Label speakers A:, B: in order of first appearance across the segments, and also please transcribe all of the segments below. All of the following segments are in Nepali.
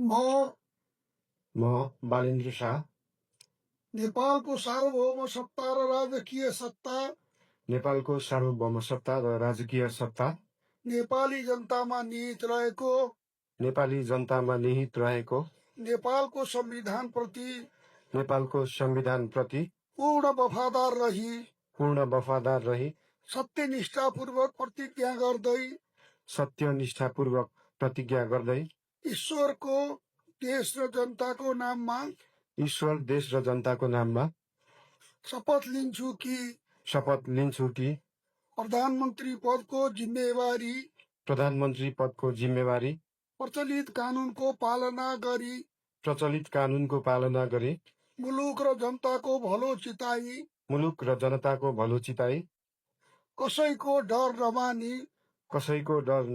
A: म
B: म बालेन्द्र शाह
A: नेपालको सार्वभौम सत्ता र राजकीय सत्ता
B: नेपालको सार्वभौम सत्ता र राजकीय सत्ता
A: नेपाली जनतामा निहित रहेको
B: नेपाली जनतामा निहित रहेको
A: नेपालको संविधानप्रति
B: नेपालको संविधानप्रति
A: पूर्ण वफादार रही सत्यनिष्ठापूर्वक प्रतिज्ञा गर्दै
B: सत्यनिष्ठापूर्वक प्रतिज्ञा गर्दै
A: ईश्वरको देश र जनताको नाममा
B: ईश्वर देश र जनताको नाममा
A: शपथ लिन्छु कि प्रधानमन्त्री पदको जिम्मेवारी प्रचलित कानुनको पालना गरी मुलुक र जनताको भलो चिताई कसैको डर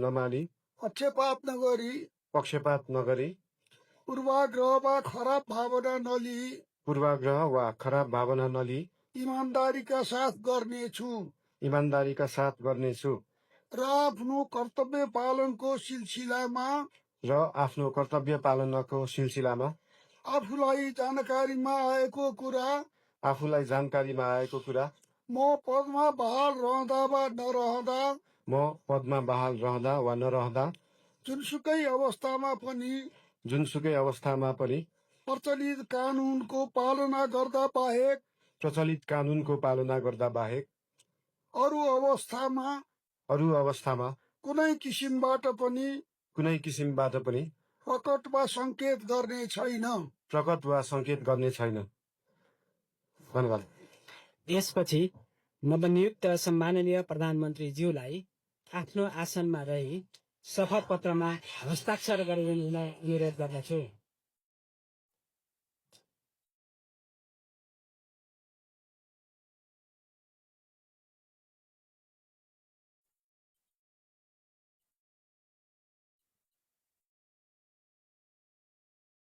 A: नमानी पक्षपात नगरी पूर्वाग्रह वा खराब भावना नलिई इमानदारीका साथ गर्नेछु र आफ्नो कर्तव्य पालनको सिलसिलामा आफूलाई जानकारीमा आएको कुरा म पदमा बहाल रहँदा वा नरहँदा जुनसुकै अवस्थामा पनि प्रचलित कानुनको पालना गर्दा बाहेक अरू अवस्थामा कुनै किसिमबाट पनि प्रकट वा संकेत गर्ने छैन। धन्यवाद।
C: यसपछि नवनियुक्त सम्माननीय प्रधानमन्त्रीज्यूलाई आफ्नो आसनमा रही शपथ पत्रमा हस्ताक्षर गरिदिन अनुरोध गर्दछु।